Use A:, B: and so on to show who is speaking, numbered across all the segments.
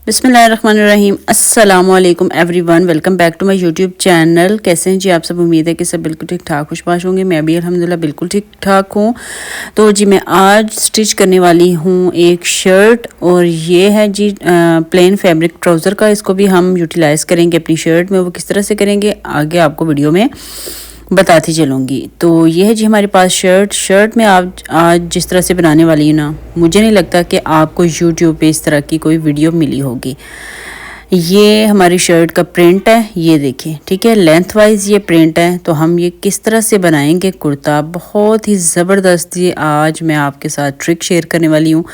A: बिस्मिल्लाहिर्रहमानिर्रहीम। अस्सलाम वालेकुम everyone, welcome back to my YouTube channel. कैसे हैं जी आप सब? उम्मीद है कि सब बिल्कुल ठीक ठाक खुशबाश होंगे। मैं भी अल्हम्दुलिल्लाह बिल्कुल ठीक ठाक हूँ। तो जी मैं आज स्टिच करने वाली हूँ एक शर्ट, और ये है जी प्लेन फैब्रिक ट्राउज़र का। इसको भी हम यूटिलाइज़ करेंगे अपनी शर्ट में। वो किस तरह से करेंगे आगे आपको वीडियो में बताती चलूँगी। तो ये है जी हमारे पास शर्ट में आप आज जिस तरह से बनाने वाली हूँ ना, मुझे नहीं लगता कि आपको यूट्यूब पे इस तरह की कोई वीडियो मिली होगी। ये हमारी शर्ट का प्रिंट है, ये देखिए, ठीक है, लेंथ वाइज ये प्रिंट है। तो हम ये किस तरह से बनाएंगे कुर्ता, बहुत ही ज़बरदस्त। ये आज मैं आपके साथ ट्रिक शेयर करने वाली हूँ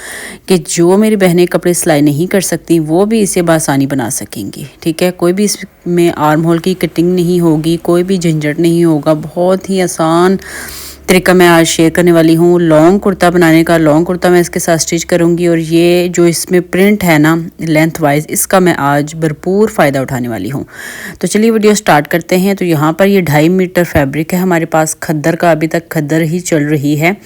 A: कि जो मेरी बहनें कपड़े सिलाई नहीं कर सकती वो भी इसे बआसानी बना सकेंगी। ठीक है, कोई भी इसमें आर्म होल की कटिंग नहीं होगी, कोई भी झंझट नहीं होगा। बहुत ही आसान तरीका मैं आज शेयर करने वाली हूँ लॉन्ग कुर्ता बनाने का। लॉन्ग कुर्ता मैं इसके साथ स्टिच करूँगी, और ये जो इसमें प्रिंट है ना लेंथ वाइज, इसका मैं आज भरपूर फ़ायदा उठाने वाली हूँ। तो चलिए वीडियो स्टार्ट करते हैं। तो यहाँ पर ये 2.5 मीटर फैब्रिक है हमारे पास खद्दर का। अभी तक खद्दर ही चल रही है,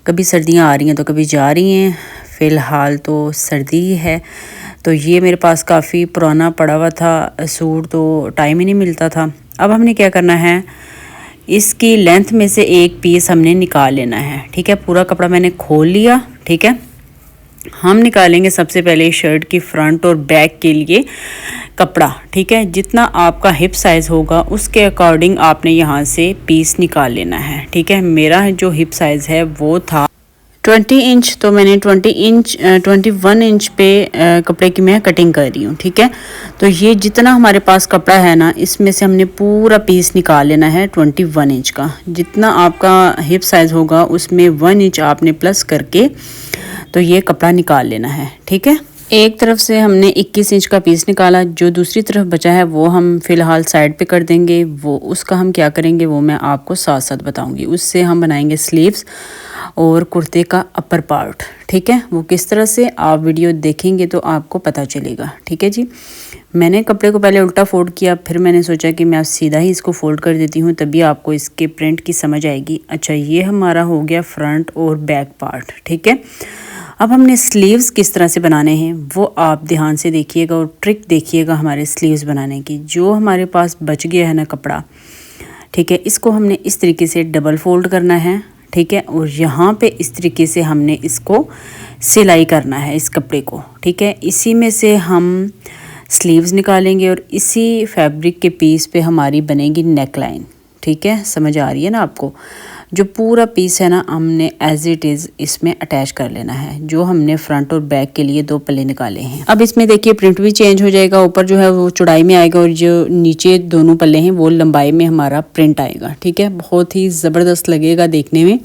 A: कभी सर्दियाँ आ रही हैं तो कभी जा रही हैं। फ़िलहाल तो सर्दी ही है। तो ये मेरे पास काफ़ी पुराना पड़ा हुआ था सूट, तो टाइम ही नहीं मिलता था। अब हमने क्या करना है, इसकी लेंथ में से एक पीस हमने निकाल लेना है। ठीक है, पूरा कपड़ा मैंने खोल लिया। ठीक है, हम निकालेंगे सबसे पहले शर्ट की फ्रंट और बैक के लिए कपड़ा। ठीक है, जितना आपका हिप साइज़ होगा उसके अकॉर्डिंग आपने यहाँ से पीस निकाल लेना है। ठीक है, मेरा जो हिप साइज़ है वो था 20 इंच, तो मैंने 21 इंच पे कपड़े की मैं कटिंग कर रही हूँ। ठीक है, तो ये जितना हमारे पास कपड़ा है ना, इसमें से हमने पूरा पीस निकाल लेना है 21 इंच का। जितना आपका हिप साइज़ होगा उसमें 1 इंच आपने प्लस करके तो ये कपड़ा निकाल लेना है। ठीक है, एक तरफ से हमने 21 इंच का पीस निकाला, जो दूसरी तरफ बचा है वो हम फ़िलहाल साइड पे कर देंगे। वो उसका हम क्या करेंगे वो मैं आपको साथ साथ बताऊंगी। उससे हम बनाएंगे स्लीव्स और कुर्ते का अपर पार्ट। ठीक है, वो किस तरह से आप वीडियो देखेंगे तो आपको पता चलेगा। ठीक है जी, मैंने कपड़े को पहले उल्टा फोल्ड किया, फिर मैंने सोचा कि मैं सीधा ही इसको फोल्ड कर देती हूँ, तभी आपको इसके प्रिंट की समझ आएगी। अच्छा, ये हमारा हो गया फ्रंट और बैक पार्ट। ठीक है, अब हमने स्लीव्स किस तरह से बनाने हैं वो आप ध्यान से देखिएगा और ट्रिक देखिएगा हमारे स्लीव्स बनाने की। जो हमारे पास बच गया है ना कपड़ा, ठीक है, इसको हमने इस तरीके से डबल फोल्ड करना है। ठीक है, और यहाँ पे इस तरीके से हमने इसको सिलाई करना है इस कपड़े को। ठीक है, इसी में से हम स्लीव्स निकालेंगे और इसी फैब्रिक के पीस पे हमारी बनेगी नेक लाइन। ठीक है, समझ आ रही है ना आपको? जो पूरा पीस है ना हमने एज इट इज़ इसमें अटैच कर लेना है, जो हमने फ्रंट और बैक के लिए 2 पल्ले निकाले हैं। अब इसमें देखिए प्रिंट भी चेंज हो जाएगा, ऊपर जो है वो चौड़ाई में आएगा और जो नीचे दोनों पल्ले हैं वो लंबाई में हमारा प्रिंट आएगा। ठीक है, बहुत ही ज़बरदस्त लगेगा देखने में।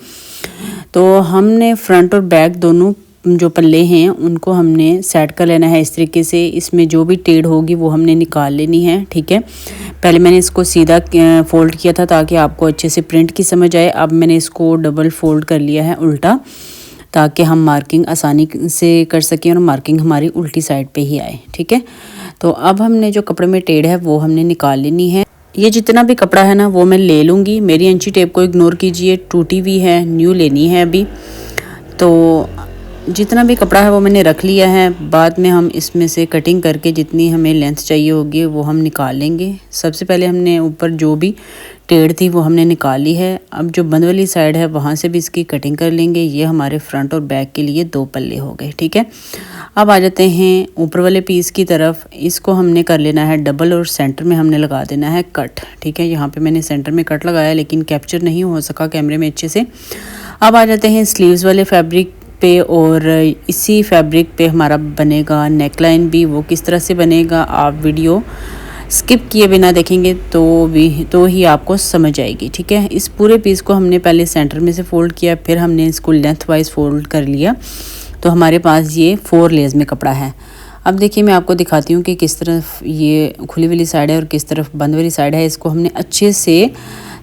A: तो हमने फ्रंट और बैक दोनों जो पल्ले हैं उनको हमने सेट कर लेना है इस तरीके से। इसमें जो भी टेढ़ होगी वो हमने निकाल लेनी है। ठीक है, पहले मैंने इसको सीधा फोल्ड किया था ताकि आपको अच्छे से प्रिंट की समझ आए। अब मैंने इसको डबल फोल्ड कर लिया है उल्टा, ताकि हम मार्किंग आसानी से कर सकें और मार्किंग हमारी उल्टी साइड पे ही आए। ठीक है, तो अब हमने जो कपड़े में टेढ़ है वो हमने निकाल लेनी है। ये जितना भी कपड़ा है ना वो मैं ले लूँगी। मेरी इंची टेप को इग्नोर कीजिए, टूटी हुई है, न्यू लेनी है अभी। तो जितना भी कपड़ा है वो मैंने रख लिया है। बाद में हम इसमें से कटिंग करके जितनी हमें लेंथ चाहिए होगी वो हम निकाल लेंगे। सबसे पहले हमने ऊपर जो भी टेढ़ थी वो हमने निकाल ली है। अब जो बंद वाली साइड है वहाँ से भी इसकी कटिंग कर लेंगे। ये हमारे फ्रंट और बैक के लिए 2 पल्ले हो गए। ठीक है, अब आ जाते हैं ऊपर वाले पीस की तरफ। इसको हमने कर लेना है डबल और सेंटर में हमने लगा देना है कट। ठीक है, यहाँ पे मैंने सेंटर में कट लगाया लेकिन कैप्चर नहीं हो सका कैमरे में अच्छे से। अब आ जाते हैं स्लीव्स वाले फैब्रिक पे, और इसी फैब्रिक पे हमारा बनेगा नेक लाइन भी। वो किस तरह से बनेगा आप वीडियो स्किप किए बिना देखेंगे तो ही आपको समझ आएगी। ठीक है, इस पूरे पीस को हमने पहले सेंटर में से फोल्ड किया, फिर हमने इसको लेंथ वाइज फोल्ड कर लिया। तो हमारे पास ये 4 लेयर्स में कपड़ा है। अब देखिए मैं आपको दिखाती हूँ कि किस तरफ ये खुली वाली साइड है और किस तरफ बंद वाली साइड है। इसको हमने अच्छे से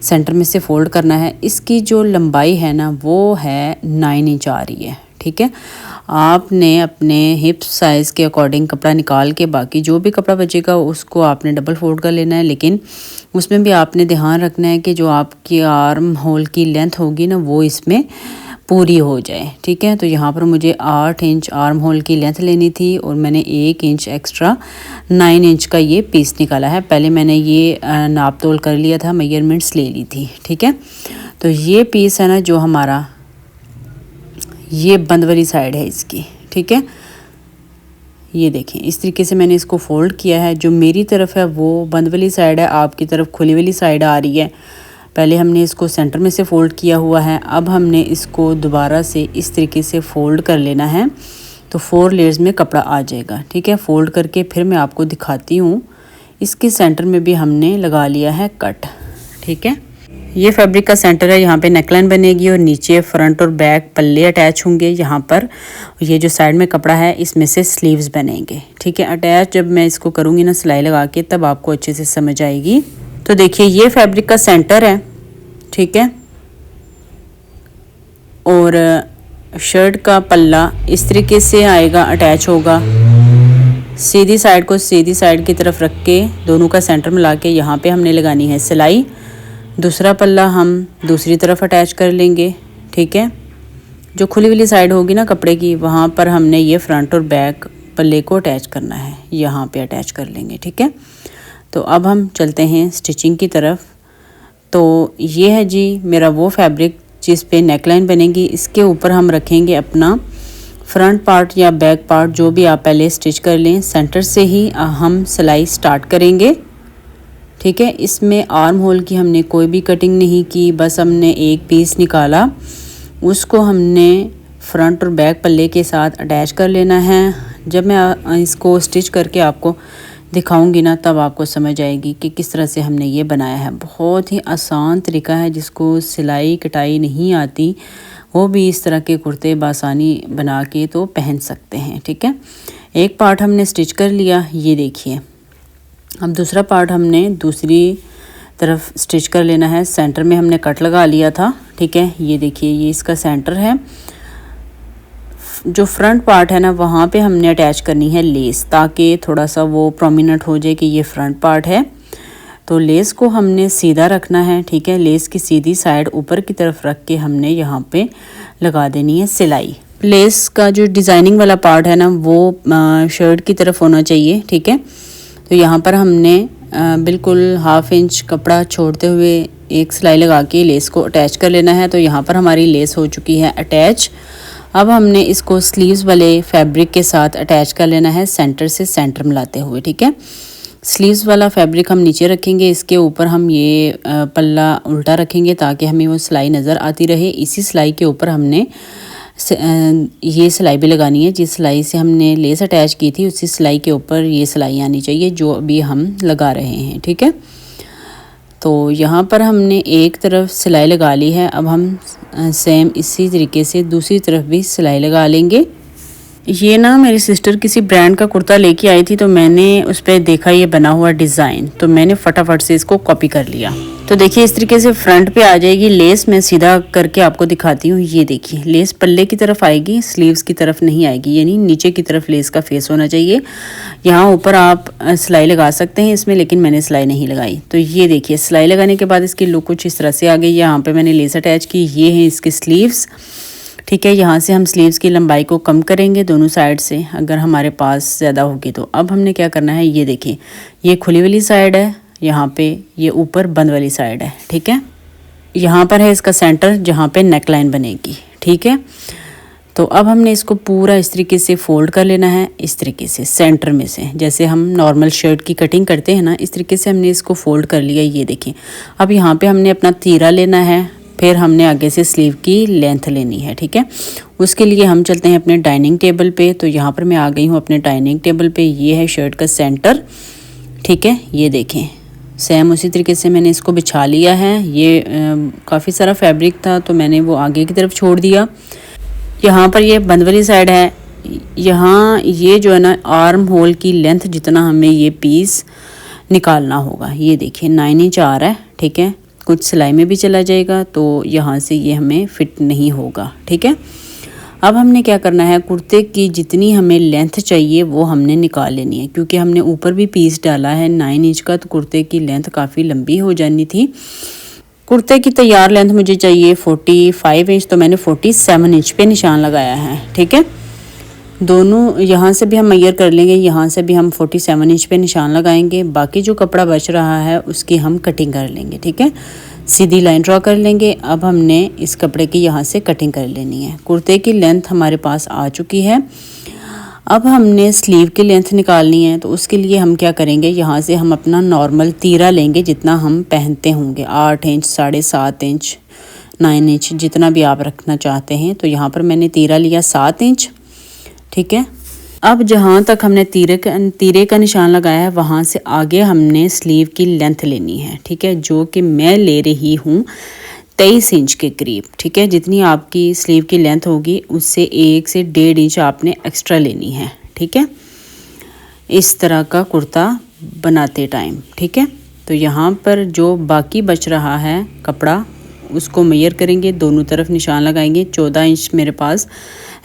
A: सेंटर में से फोल्ड करना है। इसकी जो लंबाई है ना वो है 9 इंच आ रही है। ठीक है, आपने अपने हिप साइज़ के अकॉर्डिंग कपड़ा निकाल के बाकी जो भी कपड़ा बचेगा उसको आपने डबल फोल्ड कर लेना है। लेकिन उसमें भी आपने ध्यान रखना है कि जो आपकी आर्म होल की लेंथ होगी ना वो इसमें पूरी हो जाए। ठीक है, तो यहाँ पर मुझे 8 इंच आर्म होल की लेंथ लेनी थी और मैंने 1 इंच एक्स्ट्रा 9 इंच का ये पीस निकाला है। पहले मैंने ये नाप तोल कर लिया था, मेजरमेंट्स ले ली थी। ठीक है, तो ये पीस है ना जो हमारा ये बंद वाली साइड है इसकी। ठीक है, ये देखें इस तरीके से मैंने इसको फोल्ड किया है। जो मेरी तरफ है वो बंद वाली साइड है, आपकी तरफ खुली वाली साइड आ रही है। पहले हमने इसको सेंटर में से फ़ोल्ड किया हुआ है, अब हमने इसको दोबारा से इस तरीके से फ़ोल्ड कर लेना है तो 4 लेयर्स में कपड़ा आ जाएगा। ठीक है, फ़ोल्ड करके फिर मैं आपको दिखाती हूँ। इसके सेंटर में भी हमने लगा लिया है कट। ठीक है, ये फैब्रिक का सेंटर है, यहाँ पे नेकलाइन बनेगी और नीचे फ्रंट और बैक पल्ले अटैच होंगे। यहाँ पर ये जो साइड में कपड़ा है इसमें से स्लीव्स बनेंगे। ठीक है, अटैच जब मैं इसको करूँगी ना सिलाई लगा के तब आपको अच्छे से समझ आएगी। तो देखिए ये फैब्रिक का सेंटर है। ठीक है, और शर्ट का पल्ला इस तरीके से आएगा, अटैच होगा। सीधी साइड को सीधी साइड की तरफ रख के दोनों का सेंटर मिला के यहाँ पे हमने लगानी है सिलाई। दूसरा पल्ला हम दूसरी तरफ अटैच कर लेंगे। ठीक है, जो खुली वाली साइड होगी ना कपड़े की वहाँ पर हमने ये फ्रंट और बैक पल्ले को अटैच करना है, यहाँ पे अटैच कर लेंगे। ठीक है, तो अब हम चलते हैं स्टिचिंग की तरफ। तो ये है जी मेरा वो फैब्रिक जिस पे नेकलाइन बनेगी। इसके ऊपर हम रखेंगे अपना फ्रंट पार्ट या बैक पार्ट, जो भी आप पहले स्टिच कर लें। सेंटर से ही हम सिलाई स्टार्ट करेंगे। ठीक है, इसमें आर्म होल की हमने कोई भी कटिंग नहीं की, बस हमने एक पीस निकाला, उसको हमने फ्रंट और बैक पल्ले के साथ अटैच कर लेना है। जब मैं इसको स्टिच करके आपको दिखाऊंगी ना तब आपको समझ आएगी कि किस तरह से हमने ये बनाया है। बहुत ही आसान तरीका है, जिसको सिलाई कटाई नहीं आती वो भी इस तरह के कुर्ते बासानी बना के तो पहन सकते हैं। ठीक है, एक पार्ट हमने स्टिच कर लिया, ये देखिए। अब दूसरा पार्ट हमने दूसरी तरफ स्टिच कर लेना है। सेंटर में हमने कट लगा लिया था। ठीक है, ये देखिए ये इसका सेंटर है। जो फ्रंट पार्ट है ना वहाँ पे हमने अटैच करनी है लेस, ताकि थोड़ा सा वो प्रोमिनेंट हो जाए कि ये फ्रंट पार्ट है। तो लेस को हमने सीधा रखना है। ठीक है, लेस की सीधी साइड ऊपर की तरफ रख के हमने यहाँ पे लगा देनी है सिलाई। लेस का जो डिज़ाइनिंग वाला पार्ट है ना वो शर्ट की तरफ होना चाहिए। ठीक है, तो यहाँ पर हमने बिल्कुल 1/2 इंच कपड़ा छोड़ते हुए एक सिलाई लगा के लेस को अटैच कर लेना है। तो यहाँ पर हमारी लेस हो चुकी है अटैच। अब हमने इसको स्लीव्स वाले फैब्रिक के साथ अटैच कर लेना है, सेंटर से सेंटर मिलाते हुए। ठीक है, स्लीव्स वाला फैब्रिक हम नीचे रखेंगे, इसके ऊपर हम ये पल्ला उल्टा रखेंगे ताकि हमें वो सिलाई नज़र आती रहे। इसी सिलाई के ऊपर हमने ये सिलाई भी लगानी है। जिस सिलाई से हमने लेस अटैच की थी उसी सिलाई के ऊपर ये सिलाई आनी चाहिए जो अभी हम लगा रहे हैं। ठीक है, तो यहाँ पर हमने एक तरफ सिलाई लगा ली है। अब हम सेम इसी तरीके से दूसरी तरफ भी सिलाई लगा लेंगे। ये ना मेरी सिस्टर किसी ब्रांड का कुर्ता लेके आई थी, तो मैंने उस पर देखा ये बना हुआ डिज़ाइन, तो मैंने फटाफट से इसको कॉपी कर लिया। तो देखिए इस तरीके से फ्रंट पे आ जाएगी लेस। मैं सीधा करके आपको दिखाती हूँ। ये देखिए लेस पल्ले की तरफ आएगी, स्लीव्स की तरफ नहीं आएगी, यानी नीचे की तरफ लेस का फेस होना चाहिए। यहाँ ऊपर आप सिलाई लगा सकते हैं इसमें, लेकिन मैंने सिलाई नहीं लगाई। तो ये देखिए सिलाई लगाने के बाद इसकी लुक कुछ इस तरह से आ गई। यहाँ पर मैंने लेस अटैच की, ये है इसके स्लीव्स। ठीक है, यहाँ से हम स्लीव्स की लंबाई को कम करेंगे दोनों साइड से, अगर हमारे पास ज़्यादा होगी तो। अब हमने क्या करना है, ये देखिए ये खुली वाली साइड है, यहाँ पे ये ऊपर बंद वाली साइड है। ठीक है, यहाँ पर है इसका सेंटर जहाँ पे नेकलाइन बनेगी। ठीक है, तो अब हमने इसको पूरा इस तरीके से फोल्ड कर लेना है, इस तरीके से सेंटर में से, जैसे हम नॉर्मल शर्ट की कटिंग करते हैं ना, इस तरीके से हमने इसको फोल्ड कर लिया। ये देखिए अब यहाँ पे हमने अपना तीरा लेना है, फिर हमने आगे से स्लीव की लेंथ लेनी है। ठीक है, उसके लिए हम चलते हैं अपने डाइनिंग टेबल पे। तो यहाँ पर मैं आ गई हूँ अपने डाइनिंग टेबल पे। ये है शर्ट का सेंटर। ठीक है, ये देखें सेम उसी तरीके से मैंने इसको बिछा लिया है। ये काफ़ी सारा फैब्रिक था तो मैंने वो आगे की तरफ छोड़ दिया। यहाँ पर ये बंद वाली साइड है। यहाँ ये जो है ना आर्म होल की लेंथ जितना हमें ये पीस निकालना होगा। ये देखिए 9 इंच आ रहा है। ठीक है, कुछ सिलाई में भी चला जाएगा तो यहाँ से ये हमें फिट नहीं होगा। ठीक है, अब हमने क्या करना है, कुर्ते की जितनी हमें लेंथ चाहिए वो हमने निकाल लेनी है, क्योंकि हमने ऊपर भी पीस डाला है 9 इंच का, तो कुर्ते की लेंथ काफ़ी लंबी हो जानी थी। कुर्ते की तैयार लेंथ मुझे चाहिए 45 इंच, तो मैंने 47 इंच पे निशान लगाया है। ठीक है, दोनों यहाँ से भी हम मेजर कर लेंगे, यहाँ से भी हम 47 इंच पे निशान लगाएंगे। बाकी जो कपड़ा बच रहा है उसकी हम कटिंग कर लेंगे। ठीक है, सीधी लाइन ड्रॉ कर लेंगे। अब हमने इस कपड़े की यहाँ से कटिंग कर लेनी है। कुर्ते की लेंथ हमारे पास आ चुकी है। अब हमने स्लीव की लेंथ निकालनी है, तो उसके लिए हम क्या करेंगे, यहाँ से हम अपना नॉर्मल तीरा लेंगे जितना हम पहनते होंगे, 8 इंच, 7.5 इंच, 9 इंच, जितना भी आप रखना चाहते हैं। तो यहाँ पर मैंने तीरा लिया 7 इंच। ठीक है, अब जहाँ तक हमने तीरे का निशान लगाया है वहाँ से आगे हमने स्लीव की लेंथ लेनी है। ठीक है, जो कि मैं ले रही हूँ 23 इंच के करीब। ठीक है, जितनी आपकी स्लीव की लेंथ होगी उससे 1 से 1.5 इंच आपने एक्स्ट्रा लेनी है। ठीक है, इस तरह का कुर्ता बनाते टाइम। ठीक है, तो यहाँ पर जो बाकी बच रहा है कपड़ा उसको मेजर करेंगे, दोनों तरफ निशान लगाएंगे। 14 इंच मेरे पास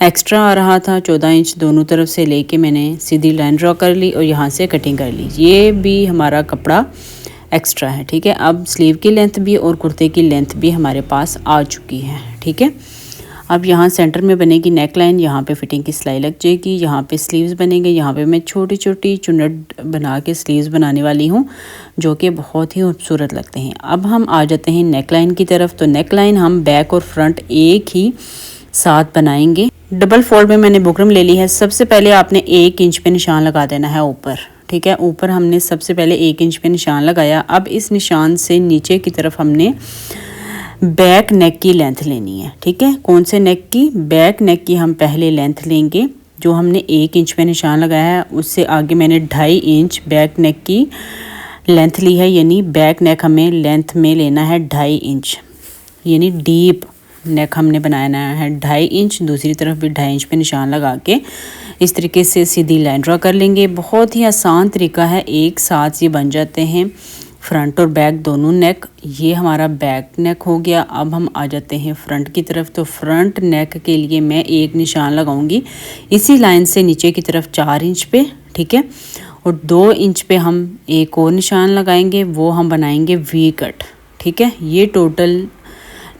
A: एक्स्ट्रा आ रहा था, 14 इंच दोनों तरफ से लेके मैंने सीधी लाइन ड्रॉ कर ली और यहाँ से कटिंग कर ली। ये भी हमारा कपड़ा एक्स्ट्रा है। ठीक है, अब स्लीव की लेंथ भी और कुर्ते की लेंथ भी हमारे पास आ चुकी है। ठीक है, अब यहाँ सेंटर में बनेगी नेक लाइन, यहाँ पे फिटिंग की सिलाई लग जाएगी, यहाँ पे स्लीव्स बनेंगे। यहाँ पे मैं छोटी छोटी चुन्नट बना के स्लीव्स बनाने वाली हूँ जो कि बहुत ही खूबसूरत लगते हैं। अब हम आ जाते हैं नेक लाइन की तरफ। तो नेक लाइन हम बैक और फ्रंट एक ही साथ बनाएंगे। डबल फोल्ड में मैंने बुकरम ले ली है। सबसे पहले आपने 1 इंच पे निशान लगा देना है ऊपर। ठीक है, ऊपर हमने सबसे पहले 1 इंच पे निशान लगाया। अब इस निशान से नीचे की तरफ हमने बैक नेक की लेंथ लेनी है। ठीक है, कौन से नेक की? बैक नेक की हम पहले लेंथ लेंगे। जो हमने 1 इंच पे निशान लगाया है उससे आगे मैंने 2.5 इंच बैक नेक की लेंथ ली है, यानी बैक नेक हमें लेंथ में लेना है 2.5 इंच, यानी डीप नेक हमने बनाना है 2.5 इंच। दूसरी तरफ भी 2.5 इंच पे निशान लगा के इस तरीके से सीधी लाइन ड्रॉ कर लेंगे। बहुत ही आसान तरीका है, एक साथ ये बन जाते हैं फ्रंट और बैक दोनों नेक। ये हमारा बैक नेक हो गया। अब हम आ जाते हैं फ्रंट की तरफ। तो फ्रंट नेक के लिए मैं एक निशान लगाऊंगी इसी लाइन से नीचे की तरफ 4 इंच पे। ठीक है, और 2 इंच पे हम एक और निशान लगाएंगे, वो हम बनाएंगे वी कट। ठीक है, ये टोटल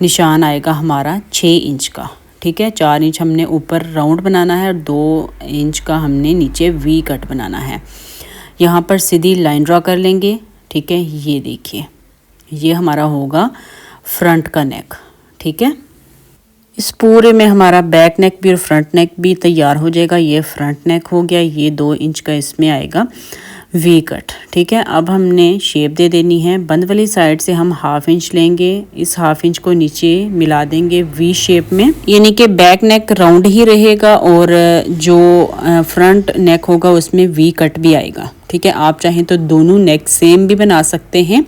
A: निशान आएगा हमारा 6 इंच का। ठीक है, 4 इंच हमने ऊपर राउंड बनाना है और 2 इंच का हमने नीचे वी कट बनाना है। यहाँ पर सीधी लाइन ड्रॉ कर लेंगे। ठीक है, ये देखिए, ये हमारा होगा फ्रंट का नेक। ठीक है, इस पूरे में हमारा बैक नेक भी और फ्रंट नेक भी तैयार हो जाएगा। ये फ्रंट नेक हो गया, ये 2 इंच का इसमें आएगा वी कट। ठीक है, अब हमने शेप दे देनी है। बंद वाली साइड से हम 1/2 इंच लेंगे, इस 1/2 इंच को नीचे मिला देंगे वी शेप में, यानी कि बैक नेक राउंड ही रहेगा और जो फ्रंट नेक होगा उसमें वी कट भी आएगा। ठीक है, आप चाहें तो दोनों नेक सेम भी बना सकते हैं,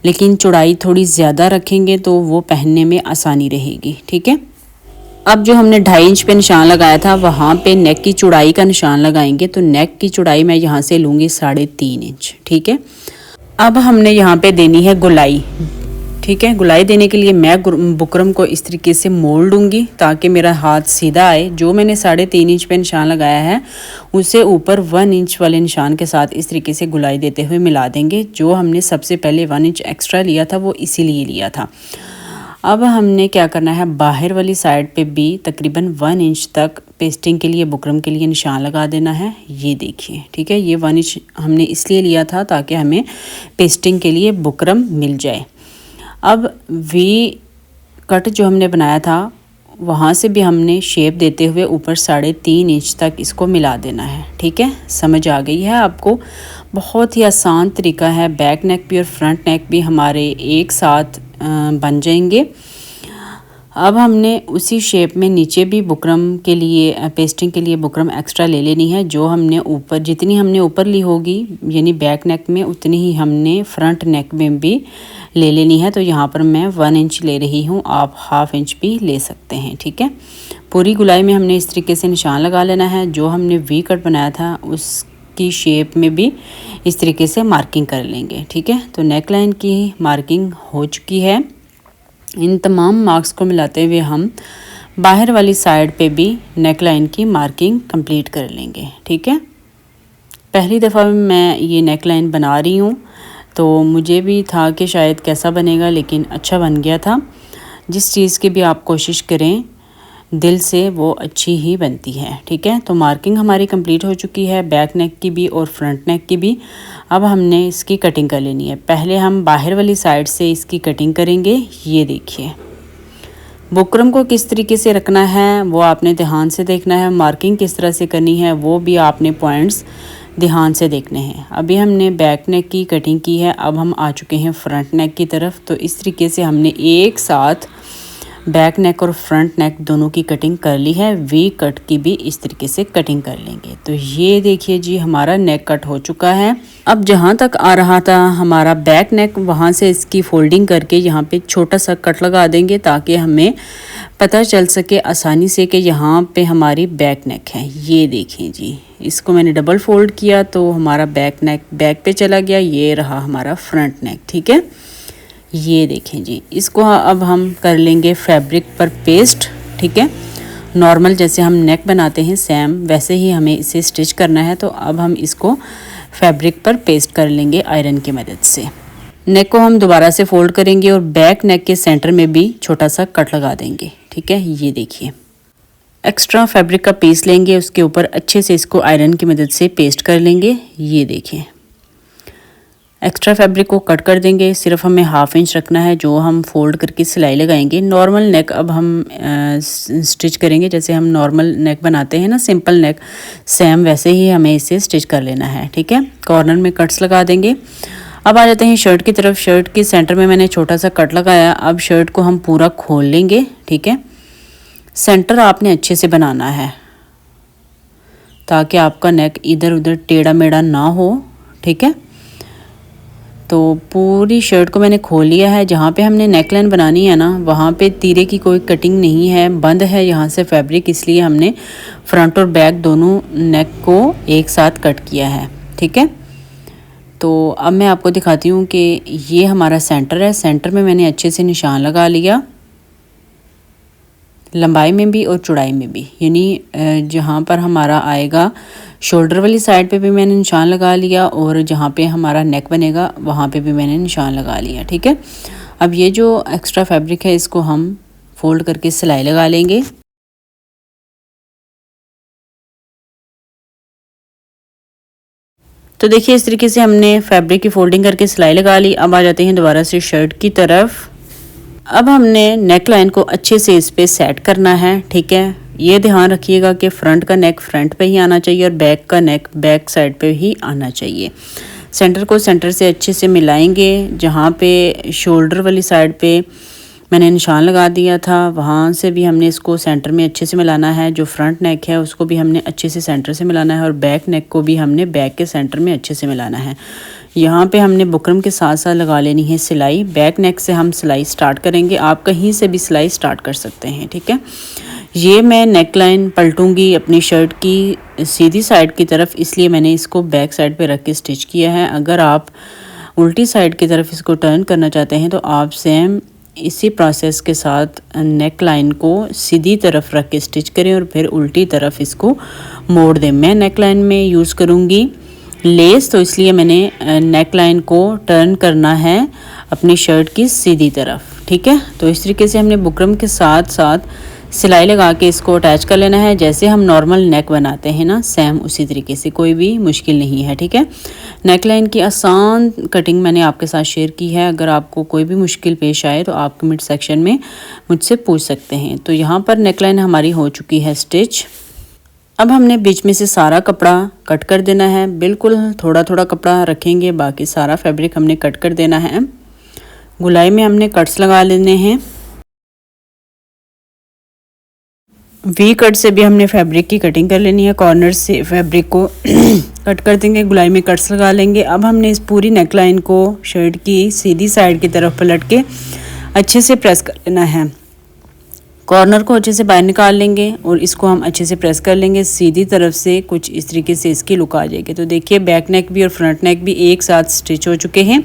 A: लेकिन चौड़ाई थोड़ी ज़्यादा रखेंगे तो वो पहनने में आसानी रहेगी। ठीक है, अब जो हमने 2.5 इंच पे निशान लगाया था वहाँ पे नेक की चौड़ाई का निशान लगाएंगे। तो नेक की चौड़ाई मैं यहाँ से लूँगी 3.5 इंच। ठीक है, अब हमने यहाँ पे देनी है गुलाई। ठीक है, गुलाई देने के लिए मैं बुकरम को इस तरीके से मोड़ लूँगी ताकि मेरा हाथ सीधा आए। जो मैंने 3.5 इंच पे निशान लगाया है उसे ऊपर 1 इंच वाले निशान के साथ इस तरीके से गुलाई देते हुए मिला देंगे। जो हमने सबसे पहले 1 इंच एक्स्ट्रा लिया था वो इसीलिए लिया था। अब हमने क्या करना है, बाहर वाली साइड पे भी तकरीबन 1 इंच तक पेस्टिंग के लिए बुकरम के लिए निशान लगा देना है। ये देखिए, ठीक है, ये 1 इंच हमने इसलिए लिया था ताकि हमें पेस्टिंग के लिए बुकरम मिल जाए। अब वी कट जो हमने बनाया था वहाँ से भी हमने शेप देते हुए ऊपर 3.5 इंच तक इसको मिला देना है। ठीक है, समझ आ गई है आपको? बहुत ही आसान तरीका है। बैक नेक भी और फ्रंट नेक भी हमारे एक साथ बन जाएंगे। अब हमने उसी शेप में नीचे भी बुकरम के लिए पेस्टिंग के लिए बुकरम एक्स्ट्रा ले लेनी है। जो हमने ऊपर जितनी हमने ऊपर ली होगी यानी बैक नेक में उतनी ही हमने फ्रंट नेक में भी ले लेनी है। तो यहाँ पर मैं 1 इंच ले रही हूँ, आप 1/2 इंच भी ले सकते हैं। ठीक है, पूरी गुलाई में हमने इस तरीके से निशान लगा लेना है। जो हमने वी कट बनाया था उसकी शेप में भी इस तरीके से मार्किंग कर लेंगे। ठीक है, तो नेक लाइन की मार्किंग हो चुकी है। इन तमाम मार्क्स को मिलाते हुए हम बाहर वाली साइड पे भी नेक लाइन की मार्किंग कंप्लीट कर लेंगे। ठीक है, पहली दफ़ा मैं ये नेक लाइन बना रही हूँ तो मुझे भी था कि शायद कैसा बनेगा, लेकिन अच्छा बन गया था। जिस चीज़ की भी आप कोशिश करें दिल से वो अच्छी ही बनती है। ठीक है, तो मार्किंग हमारी कंप्लीट हो चुकी है, बैक नेक की भी और फ्रंट नेक की भी। अब हमने इसकी कटिंग कर लेनी है। पहले हम बाहर वाली साइड से इसकी कटिंग करेंगे। ये देखिए, बुकरम को किस तरीके से रखना है वो आपने ध्यान से देखना है, मार्किंग किस तरह से करनी है वो भी आपने पॉइंट्स ध्यान से देखने हैं। अभी हमने बैक नेक की कटिंग की है, अब हम आ चुके हैं फ्रंट नेक की तरफ। तो इस तरीके से हमने एक साथ बैक नेक और फ्रंट नेक दोनों की कटिंग कर ली है। वी कट की भी इस तरीके से कटिंग कर लेंगे। तो ये देखिए जी, हमारा नेक कट हो चुका है। अब जहाँ तक आ रहा था हमारा बैक नेक, वहाँ से इसकी फोल्डिंग करके यहाँ पे छोटा सा कट लगा देंगे, ताकि हमें पता चल सके आसानी से कि यहाँ पे हमारी बैक नेक है। ये देखें जी, इसको मैंने डबल फोल्ड किया तो हमारा बैक नेक बैक पे चला गया। ये रहा हमारा फ्रंट नेक। ठीक है, ये देखें जी, इसको अब हम कर लेंगे फैब्रिक पर पेस्ट। ठीक है, नॉर्मल जैसे हम नेक बनाते हैं सेम वैसे ही हमें इसे स्टिच करना है। तो अब हम इसको फैब्रिक पर पेस्ट कर लेंगे आयरन की मदद से। नेक को हम दोबारा से फोल्ड करेंगे और बैक नेक के सेंटर में भी छोटा सा कट लगा देंगे। ठीक है, ये देखिए, एक्स्ट्रा फैब्रिक का पीस लेंगे, उसके ऊपर अच्छे से इसको आयरन की मदद से पेस्ट कर लेंगे। ये देखिए, एक्स्ट्रा फैब्रिक को कट कर देंगे। सिर्फ हमें 1/2 इंच रखना है जो हम फोल्ड करके सिलाई लगाएंगे। नॉर्मल नेक अब हम स्टिच करेंगे, जैसे हम नॉर्मल नेक बनाते हैं ना, सिंपल नेक, सेम वैसे ही हमें इसे स्टिच कर लेना है। ठीक है, कॉर्नर में कट्स लगा देंगे। अब आ जाते हैं शर्ट की तरफ। शर्ट के सेंटर में मैंने छोटा सा कट लगाया। अब शर्ट को हम पूरा खोल लेंगे। ठीक है, सेंटर आपने अच्छे से बनाना है ताकि आपका नेक इधर उधर टेढ़ा मेढ़ा ना हो। ठीक है, तो पूरी शर्ट को मैंने खोल लिया है। जहाँ पे हमने नेकलाइन बनानी है ना, वहाँ पे तीरे की कोई कटिंग नहीं है, बंद है यहाँ से फैब्रिक, इसलिए हमने फ्रंट और बैक दोनों नेक को एक साथ कट किया है। ठीक है, तो अब मैं आपको दिखाती हूँ कि ये हमारा सेंटर है। सेंटर में मैंने अच्छे से निशान लगा लिया, लंबाई में भी और चौड़ाई में भी, यानी जहाँ पर हमारा आएगा शोल्डर वाली साइड पे भी मैंने निशान लगा लिया और जहाँ पे हमारा नेक बनेगा वहाँ पे भी मैंने निशान लगा लिया। ठीक है, अब ये जो एक्स्ट्रा फैब्रिक है इसको हम फोल्ड करके सिलाई लगा लेंगे। तो देखिए, इस तरीके से हमने फैब्रिक की फोल्डिंग करके सिलाई लगा ली। अब आ जाते हैं दोबारा से शर्ट की तरफ। अब हमने नेक लाइन को अच्छे से इस पे सेट करना है। ठीक है, ये ध्यान रखिएगा कि फ्रंट का नेक फ्रंट पे ही आना चाहिए और बैक का नेक बैक साइड पे ही आना चाहिए। सेंटर को सेंटर से अच्छे से मिलाएंगे। जहाँ पे शोल्डर वाली साइड पे मैंने निशान लगा दिया था, वहाँ से भी हमने इसको सेंटर में अच्छे से मिलाना है। जो फ्रंट नेक है उसको भी हमने अच्छे से सेंटर से मिलाना है और बैक नेक को भी हमने बैक के सेंटर में अच्छे से मिलाना है। यहाँ पे हमने बुकरम के साथ साथ लगा लेनी है सिलाई। बैक नेक से हम सिलाई स्टार्ट करेंगे, आप कहीं से भी सिलाई स्टार्ट कर सकते हैं। ठीक है, ये मैं नेक लाइन पलटूँगी अपनी शर्ट की सीधी साइड की तरफ, इसलिए मैंने इसको बैक साइड पे रख के स्टिच किया है। अगर आप उल्टी साइड की तरफ इसको टर्न करना चाहते हैं तो आप सेम इसी प्रोसेस के साथ नेक लाइन को सीधी तरफ रख के स्टिच करें और फिर उल्टी तरफ इसको मोड़ दें। मैं नेक लाइन में यूज़ करूँगी लेस, तो इसलिए मैंने नेक लाइन को टर्न करना है अपनी शर्ट की सीधी तरफ। ठीक है, तो इस तरीके से हमने बुकरम के साथ साथ सिलाई लगा के इसको अटैच कर लेना है, जैसे हम नॉर्मल नेक बनाते हैं ना, सेम उसी तरीके से, कोई भी मुश्किल नहीं है। ठीक है, नेक लाइन की आसान कटिंग मैंने आपके साथ शेयर की है। अगर आपको कोई भी मुश्किल पेश आए तो आप कमेंट सेक्शन में मुझसे पूछ सकते हैं। तो यहाँ पर नेक लाइन हमारी हो चुकी है स्टिच। अब हमने बीच में से सारा कपड़ा कट कर देना है। बिल्कुल थोड़ा थोड़ा कपड़ा रखेंगे, बाकी सारा फैब्रिक हमने कट कर देना है। गुलाई में हमने कट्स लगा लेने हैं। वी कट से भी हमने फैब्रिक की कटिंग कर लेनी है। कॉर्नर से फैब्रिक को कट कर देंगे, गुलाई में कट्स लगा लेंगे। अब हमने इस पूरी नेक लाइन को शर्ट की सीधी साइड की तरफ पलट के अच्छे से प्रेस कर लेना है। कॉर्नर को अच्छे से बाहर निकाल लेंगे और इसको हम अच्छे से प्रेस कर लेंगे सीधी तरफ से। कुछ इस तरीके से इसकी लुक आ जाएगी। तो देखिए, बैक नेक भी और फ्रंट नेक भी एक साथ स्टिच हो चुके हैं।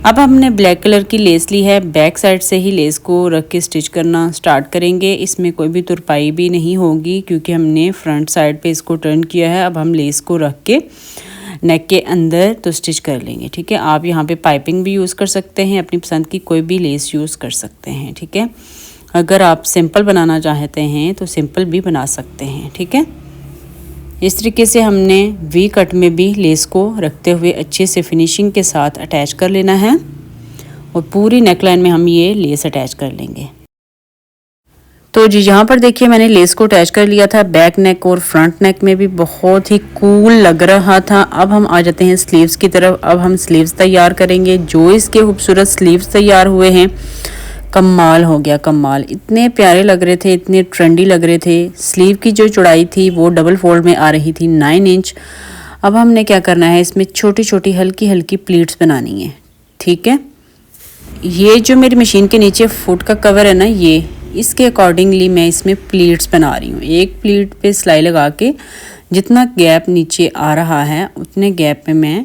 A: अब हमने ब्लैक कलर की लेस ली है, बैक साइड से ही लेस को रख के स्टिच करना स्टार्ट करेंगे। इसमें कोई भी तुरपाई भी नहीं होगी क्योंकि हमने फ्रंट साइड पे इसको टर्न किया है। अब हम लेस को रख के नेक के अंदर तो स्टिच कर लेंगे। ठीक है, आप यहाँ पे पाइपिंग भी यूज़ कर सकते हैं, अपनी पसंद की कोई भी लेस यूज़ कर सकते हैं। ठीक है, अगर आप सिंपल बनाना चाहते हैं तो सिंपल भी बना सकते हैं। ठीक है, इस तरीके से हमने वी कट में भी लेस को रखते हुए अच्छे से फिनिशिंग के साथ अटैच कर लेना है और पूरी नेकलाइन में हम ये लेस अटैच कर लेंगे। तो जी यहाँ पर देखिए मैंने लेस को अटैच कर लिया था। बैक नेक और फ्रंट नेक में भी बहुत ही कूल लग रहा था। अब हम आ जाते हैं स्लीव्स की तरफ। अब हम स्लीव्स तैयार करेंगे। जो इसके खूबसूरत स्लीव्स तैयार हुए हैं, कमाल हो गया, कमाल। इतने प्यारे लग रहे थे, इतने ट्रेंडी लग रहे थे। स्लीव की जो चौड़ाई थी वो डबल फोल्ड में आ रही थी 9 इंच। अब हमने क्या करना है, इसमें छोटी छोटी हल्की हल्की प्लीट्स बनानी है। ठीक है, ये जो मेरी मशीन के नीचे फुट का कवर है ना, ये इसके अकॉर्डिंगली मैं इसमें प्लीट्स बना रही हूँ। एक प्लीट पे सिलाई लगा के जितना गैप नीचे आ रहा है उतने गैप में मैं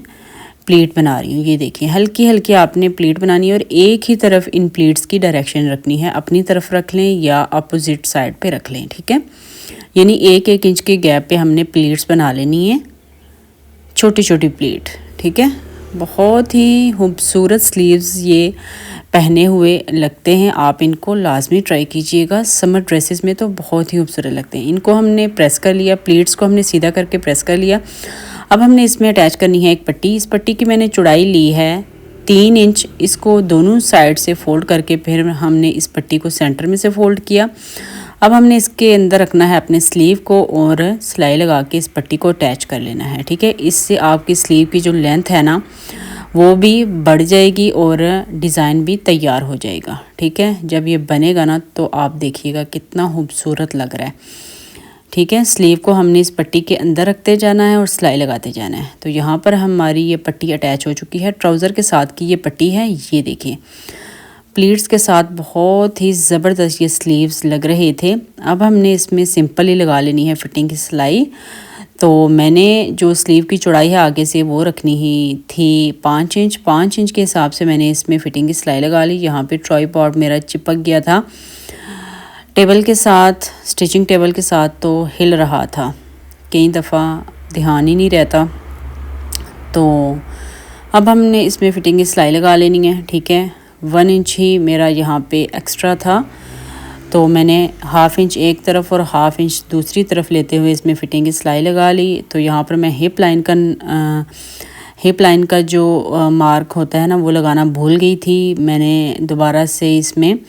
A: प्लीट बना रही हूँ। ये देखिए हल्की हल्की आपने प्लीट बनानी है और एक ही तरफ इन प्लीट्स की डायरेक्शन रखनी है। अपनी तरफ रख लें या अपोजिट साइड पे रख लें। ठीक है, यानी 1-1 इंच के गैप पे हमने प्लीट्स बना लेनी है, छोटी छोटी प्लीट। ठीक है, बहुत ही खूबसूरत स्लीव्स ये पहने हुए लगते हैं। आप इनको लाजमी ट्राई कीजिएगा। समर ड्रेसेस में तो बहुत ही खूबसूरत लगते हैं। इनको हमने प्रेस कर लिया, प्लीट्स को हमने सीधा करके प्रेस कर लिया। अब हमने इसमें अटैच करनी है एक पट्टी। इस पट्टी की मैंने चौड़ाई ली है 3 इंच। इसको दोनों साइड से फोल्ड करके फिर हमने इस पट्टी को सेंटर में से फोल्ड किया। अब हमने इसके अंदर रखना है अपने स्लीव को और सिलाई लगा के इस पट्टी को अटैच कर लेना है। ठीक है, इससे आपकी स्लीव की जो लेंथ है ना वो भी बढ़ जाएगी और डिज़ाइन भी तैयार हो जाएगा। ठीक है, जब ये बनेगा ना तो आप देखिएगा कितना खूबसूरत लग रहा है। ठीक है, स्लीव को हमने इस पट्टी के अंदर रखते जाना है और सिलाई लगाते जाना है। तो यहाँ पर हमारी ये पट्टी अटैच हो चुकी है। ट्राउज़र के साथ की ये पट्टी है। ये देखिए प्लीट्स के साथ बहुत ही ज़बरदस्त ये स्लीव्स लग रहे थे। अब हमने इसमें सिंपल ही लगा लेनी है फिटिंग की सिलाई। तो मैंने जो स्लीव की चौड़ाई है आगे से वो रखनी ही थी 5 इंच। 5 इंच के हिसाब से मैंने इसमें फिटिंग की सिलाई लगा ली। यहाँ पे ट्राइपॉड मेरा चिपक गया था टेबल के साथ, स्टिचिंग टेबल के साथ, तो हिल रहा था। कई दफ़ा ध्यान ही नहीं रहता। तो अब हमने इसमें फिटिंग की सिलाई लगा लेनी है। ठीक है, 1 इंच ही मेरा यहाँ पे एक्स्ट्रा था तो मैंने 1/2 इंच एक तरफ और 1/2 इंच दूसरी तरफ लेते हुए इसमें फिटिंग की सिलाई लगा ली। तो यहाँ पर मैं हिप लाइन का जो मार्क होता है ना वो लगाना भूल गई थी। मैंने दोबारा से इसमें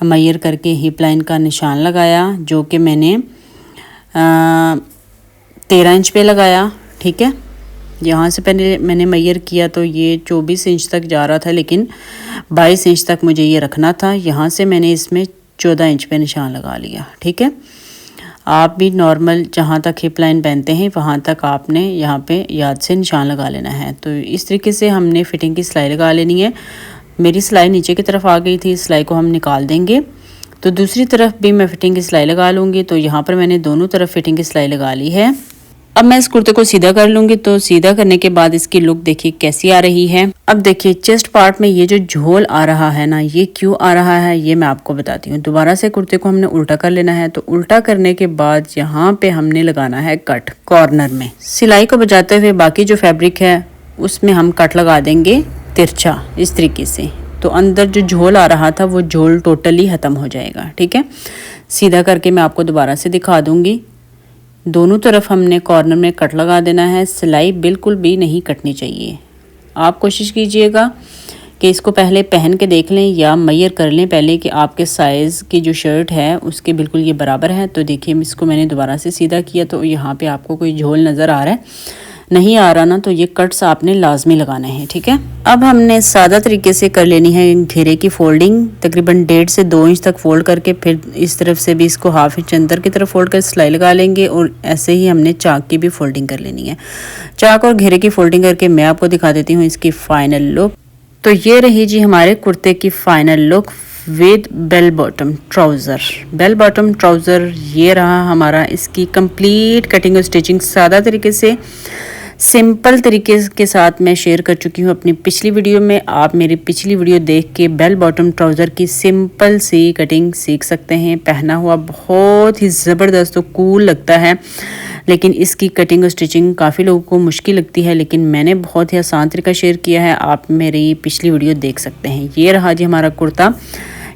A: मैयर करके हिप लाइन का निशान लगाया जो कि मैंने 13 इंच पे लगाया। ठीक है, यहाँ से पहले मैंने मैयर किया तो ये 24 इंच तक जा रहा था, लेकिन 22 इंच तक मुझे ये रखना था। यहाँ से मैंने इसमें 14 इंच पे निशान लगा लिया। ठीक है, आप भी नॉर्मल जहाँ तक हिप लाइन पहनते हैं वहाँ तक आपने यहाँ पे याद से निशान लगा लेना है। तो इस तरीके से हमने फिटिंग की सिलाई लगा लेनी है। मेरी सिलाई नीचे की तरफ आ गई थी, सिलाई को हम निकाल देंगे। तो दूसरी तरफ भी मैं फिटिंग की सिलाई लगा लूँगी। तो यहाँ पर मैंने दोनों तरफ फिटिंग की सिलाई लगा ली है। अब मैं इस कुर्ते को सीधा कर लूँगी। तो सीधा करने के बाद इसकी लुक देखिए कैसी आ रही है। अब देखिए चेस्ट पार्ट में ये जो झोल आ रहा है ना, ये क्यों आ रहा है ये मैं आपको बताती हूँ। दोबारा से कुर्ते को हमने उल्टा कर लेना है। तो उल्टा करने के बाद यहाँ पे हमने लगाना है कट कॉर्नर में। सिलाई को बचाते हुए बाकी जो फैब्रिक है उसमें हम कट लगा देंगे तिरछा इस तरीके से। तो अंदर जो झोल आ रहा था वो झोल टोटली ख़त्म हो जाएगा। ठीक है, सीधा करके मैं आपको दोबारा से दिखा दूँगी। दोनों तरफ हमने कॉर्नर में कट लगा देना है। सिलाई बिल्कुल भी नहीं कटनी चाहिए। आप कोशिश कीजिएगा कि इसको पहले पहन के देख लें या मैयर कर लें पहले कि आपके साइज़ की जो शर्ट है उसके बिल्कुल ये बराबर है। तो देखिए इसको मैंने दोबारा से सीधा किया तो यहाँ पे आपको कोई झोल नज़र आ रहा है, नहीं आ रहा ना, तो ये कट्स आपने लाजमी लगाने हैं। ठीक है, अब हमने सादा तरीके से कर लेनी है घेरे की फोल्डिंग। तकरीबन 1.5 से 2 इंच तक फोल्ड करके फिर इस तरफ से भी इसको 1/2 इंच अंदर की तरफ फोल्ड कर सिलाई लगा लेंगे। और ऐसे ही हमने चाक की भी फोल्डिंग कर लेनी है। चाक और घेरे की फोल्डिंग करके मैं आपको दिखा देती हूँ इसकी फाइनल लुक। तो ये रही जी हमारे कुर्ते की final look with bell bottom trouser. Bell bottom trouser ये रहा हमारा। इसकी कंप्लीट कटिंग और स्टिचिंग सादा तरीके से सिंपल तरीके के साथ मैं शेयर कर चुकी हूँ अपनी पिछली वीडियो में। आप मेरी पिछली वीडियो देख के बेल बॉटम ट्राउज़र की सिंपल सी कटिंग सीख सकते हैं। पहना हुआ बहुत ही ज़बरदस्त और कूल लगता है। लेकिन इसकी कटिंग और स्टिचिंग काफ़ी लोगों को मुश्किल लगती है, लेकिन मैंने बहुत ही आसान तरीका शेयर किया है। आप मेरी पिछली वीडियो देख सकते हैं। ये रहा जी हमारा कुर्ता।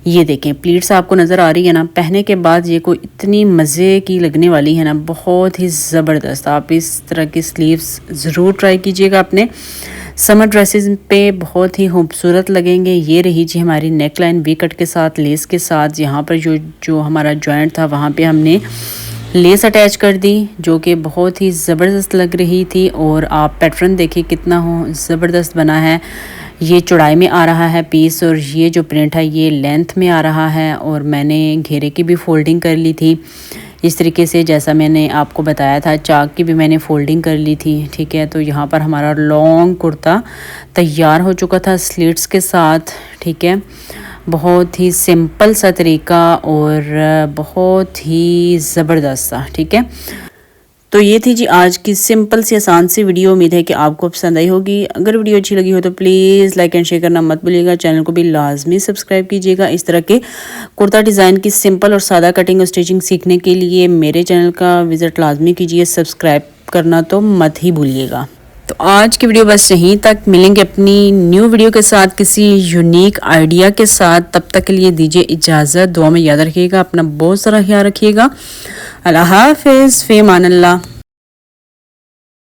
A: ये देखें प्लीट्स आपको नज़र आ रही है ना, पहनने के बाद ये कोई इतनी मज़े की लगने वाली है ना, बहुत ही ज़बरदस्त। आप इस तरह की स्लीव्स ज़रूर ट्राई कीजिएगा अपने समर ड्रेसेस पे, बहुत ही खूबसूरत लगेंगे। ये रही जी हमारी नेक लाइन वी कट के साथ, लेस के साथ। यहाँ पर जो हमारा जॉइंट था वहाँ पे हमने लेस अटैच कर दी, जो कि बहुत ही ज़बरदस्त लग रही थी। और आप पैटर्न देखिए कितना हो ज़बरदस्त बना है। ये चौड़ाई में आ रहा है पीस, और ये जो प्रिंट है ये लेंथ में आ रहा है। और मैंने घेरे की भी फोल्डिंग कर ली थी इस तरीके से, जैसा मैंने आपको बताया था। चाक की भी मैंने फोल्डिंग कर ली थी, ठीक है। तो यहाँ पर हमारा लॉन्ग कुर्ता तैयार हो चुका था स्लिट्स के साथ, ठीक है। बहुत ही सिंपल सा तरीका और बहुत ही ज़बरदस्त सा, ठीक है। तो ये थी जी आज की सिंपल सी आसान सी वीडियो। उम्मीद है कि आपको पसंद आई होगी। अगर वीडियो अच्छी लगी हो तो प्लीज़ लाइक एंड शेयर करना मत भूलिएगा। चैनल को भी लाजमी सब्सक्राइब कीजिएगा। इस तरह के कुर्ता डिज़ाइन की सिंपल और सादा कटिंग और स्टिचिंग सीखने के लिए मेरे चैनल का विज़िट लाजमी कीजिए। सब्सक्राइब करना तो मत ही भूलिएगा। तो आज की वीडियो बस यहीं तक। मिलेंगे अपनी न्यू वीडियो के साथ किसी यूनिक आइडिया के साथ। तब तक के लिए दीजिए इजाज़त। दुआ में याद रखिएगा, अपना बहुत सारा ख्याल रखिएगा। अल्लाह हाफ़िज़, फ़ी अमान अल्लाह।